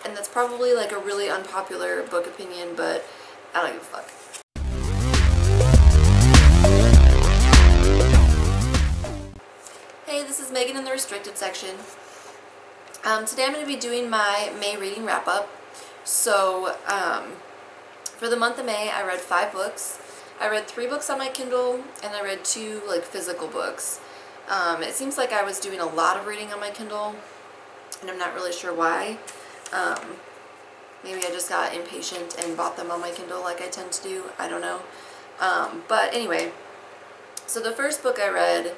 And that's probably like a really unpopular book opinion, but I don't give a fuck. Hey, this is Megan in the restricted section. Today I'm going to be doing my May reading wrap-up. So, for the month of May, I read 5 books. I read 3 books on my Kindle, and I read 2 like physical books. It seems like I was doing a lot of reading on my Kindle, and I'm not really sure why. Maybe I just got impatient and bought them on my Kindle like I tend to do. I don't know. But anyway, so the first book I read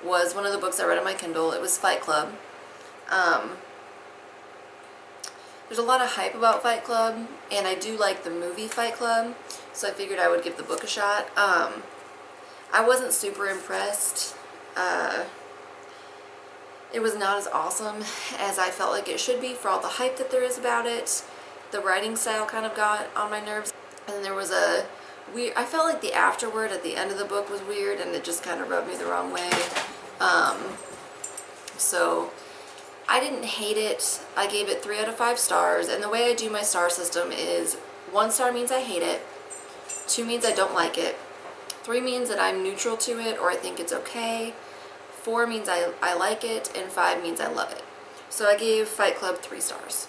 was one of the books I read on my Kindle. It was Fight Club. There's a lot of hype about Fight Club, and I do like the movie Fight Club, so I figured I would give the book a shot. I wasn't super impressed. It was not as awesome as I felt like it should be for all the hype that there is about it. The writing style kind of got on my nerves, and then there was a weird, I felt like the afterword at the end of the book was weird, and it just kind of rubbed me the wrong way. So I didn't hate it. I gave it 3 out of 5 stars, and the way I do my star system is 1 star means I hate it, 2 means I don't like it, 3 means that I'm neutral to it or I think it's okay, 4 means I like it, and 5 means I love it. So I gave Fight Club 3 stars.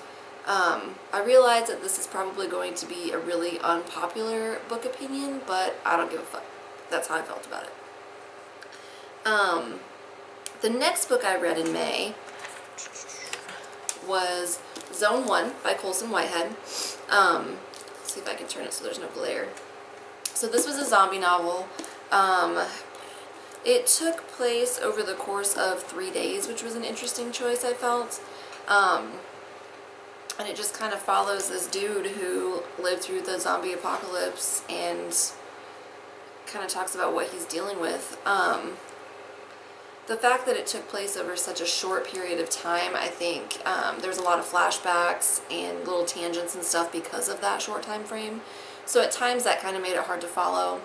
I realize that this is probably going to be a really unpopular book opinion, but I don't give a fuck. That's how I felt about it. The next book I read in May was Zone 1 by Colson Whitehead. Let's see if I can turn it so there's no glare. So this was a zombie novel. It took place over the course of 3 days, which was an interesting choice, I felt. And it just kind of follows this dude who lived through the zombie apocalypse and kind of talks about what he's dealing with. The fact that it took place over such a short period of time, I think there's a lot of flashbacks and little tangents and stuff because of that short time frame. So at times that kind of made it hard to follow.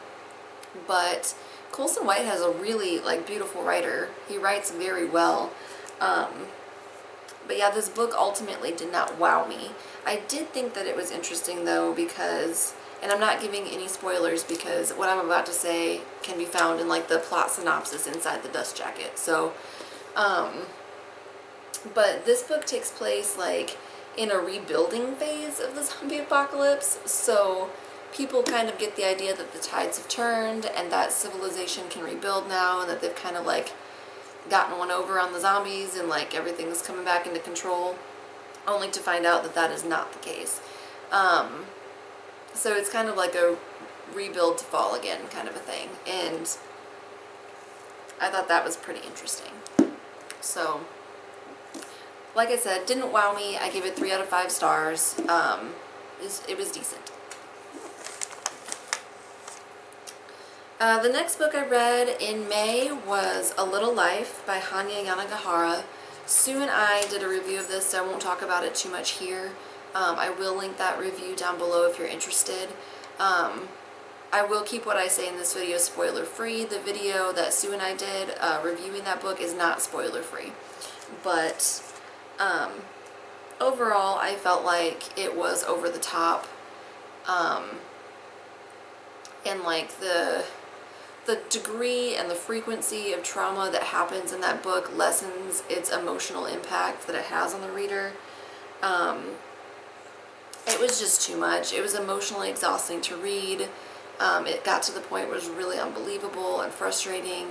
But Colson Whitehead is a really beautiful writer. He writes very well. But yeah, this book ultimately did not wow me. I did think that it was interesting though because, and I'm not giving any spoilers because what I'm about to say can be found in the plot synopsis inside the dust jacket. So, but this book takes place in a rebuilding phase of the zombie apocalypse. So people kind of get the idea that the tides have turned and that civilization can rebuild now and that they've kind of gotten one over on the zombies and everything's coming back into control, only to find out that that is not the case. So it's kind of like a rebuild to fall again kind of a thing, and I thought that was pretty interesting. So like I said, didn't wow me. I gave it 3 out of 5 stars. It was decent. The next book I read in May was A Little Life by Hanya Yanagihara. Sue and I did a review of this, so I won't talk about it too much here. I will link that review down below if you're interested. I will keep what I say in this video spoiler free. The video that Sue and I did reviewing that book is not spoiler free. But overall I felt like it was over the top. And the degree and the frequency of trauma that happens in that book lessens its emotional impact that it has on the reader. It was just too much. It was emotionally exhausting to read. It got to the point where it was really unbelievable and frustrating.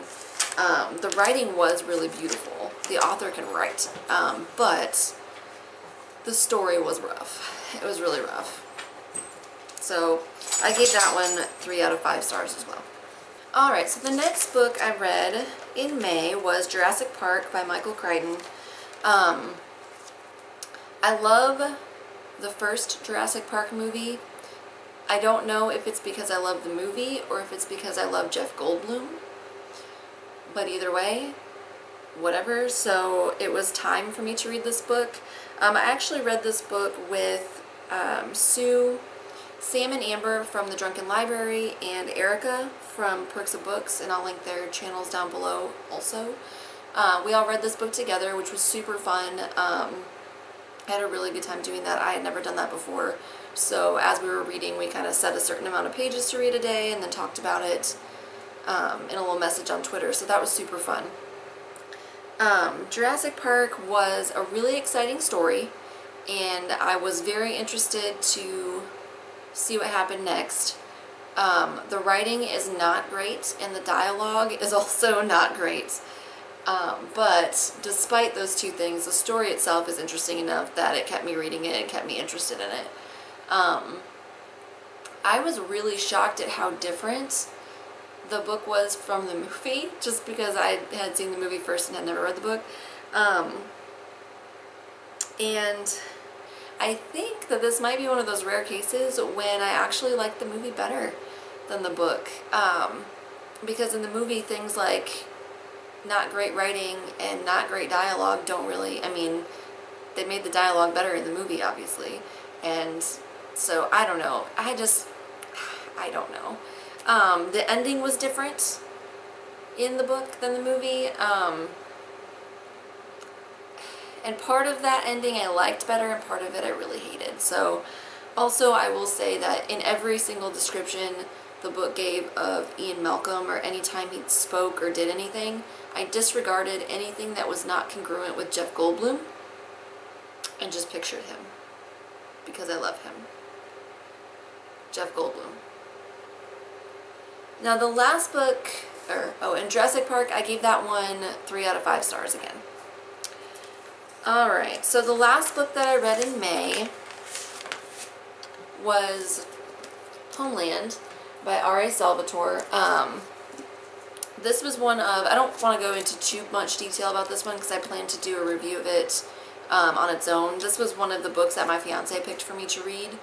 The writing was really beautiful. The author can write. But the story was rough. It was really rough. So I gave that one 3 out of 5 stars as well. Alright, so the next book I read in May was Jurassic Park by Michael Crichton. I love the first Jurassic Park movie. I don't know if it's because I love the movie or if it's because I love Jeff Goldblum. But either way, whatever. So it was time for me to read this book. I actually read this book with Sue, Sam and Amber from the Drunken Library, and Erica from Perks of Books, and I'll link their channels down below also. We all read this book together, which was super fun. I had a really good time doing that. I had never done that before. So as we were reading, we kind of set a certain amount of pages to read a day and then talked about it in a little message on Twitter. So that was super fun. Jurassic Park was a really exciting story, and I was very interested to see what happened next. The writing is not great, and the dialogue is also not great. But despite those two things, the story itself is interesting enough that it kept me reading it and kept me interested in it. I was really shocked at how different the book was from the movie, just because I had seen the movie first and had never read the book. And I think that this might be one of those rare cases when I actually like the movie better than the book. Because in the movie, things like not great writing and not great dialogue don't really, I mean, they made the dialogue better in the movie, obviously. And so, I don't know. I don't know. The ending was different in the book than the movie. And part of that ending I liked better, and part of it I really hated. So, also I will say that in every single description the book gave of Ian Malcolm, or any time he spoke or did anything, I disregarded anything that was not congruent with Jeff Goldblum and just pictured him, because I love him. Jeff Goldblum. Now the last book, in Jurassic Park, I gave that one 3 out of 5 stars again. Alright, so the last book that I read in May was Homeland by R.A. Salvatore. This was one of, I don't want to go into too much detail about this one because I plan to do a review of it on its own. This was one of the books that my fiance picked for me to read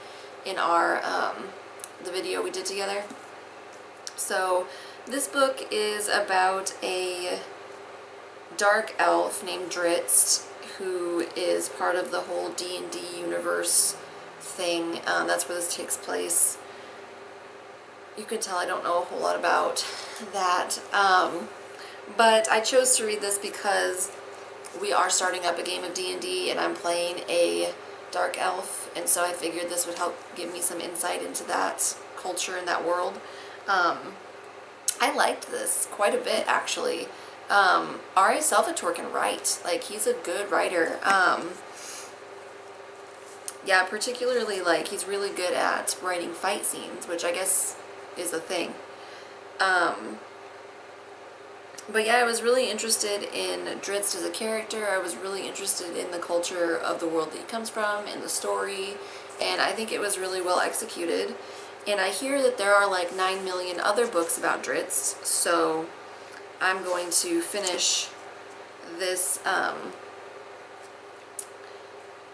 in our, the video we did together. So this book is about a dark elf named Drizzt, who is part of the whole D&D universe thing. That's where this takes place. You can tell I don't know a whole lot about that. But I chose to read this because we are starting up a game of D&D and I'm playing a dark elf, and so I figured this would help give me some insight into that culture and that world. I liked this quite a bit, actually. R.A. Salvatore can write. Like, he's a good writer. Yeah, particularly, like, he's really good at writing fight scenes, which I guess is a thing. But yeah, I was really interested in Drizzt as a character. I was really interested in the culture of the world that he comes from and the story, and I think it was really well executed. And I hear that there are like 9 million other books about Drizzt, so I'm going to finish this. I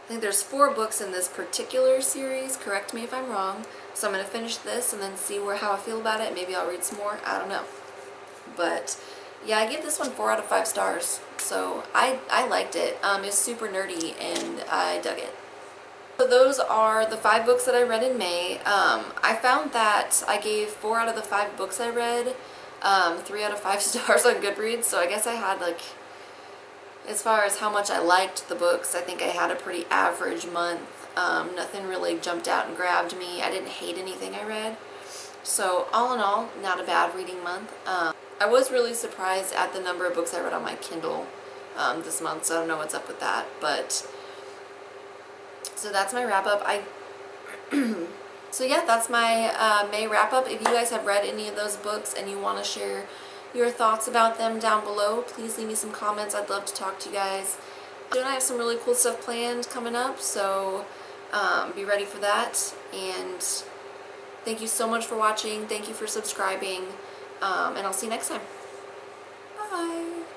think there's 4 books in this particular series, correct me if I'm wrong. So I'm going to finish this and then see how I feel about it. Maybe I'll read some more, I don't know. But yeah, I gave this one 4 out of 5 stars, so I liked it. It's super nerdy and I dug it. So those are the 5 books that I read in May. I found that I gave 4 out of the 5 books I read 3 out of 5 stars on Goodreads, so I guess I had, like, as far as how much I liked the books, I think I had a pretty average month. Nothing really jumped out and grabbed me. I didn't hate anything I read. So all in all, not a bad reading month. I was really surprised at the number of books I read on my Kindle this month, so I don't know what's up with that. But so that's my wrap up. So yeah, that's my May wrap up. If you guys have read any of those books and you want to share your thoughts about them down below, please leave me some comments. I'd love to talk to you guys. And I have some really cool stuff planned coming up, so be ready for that. And thank you so much for watching. Thank you for subscribing. And I'll see you next time. Bye!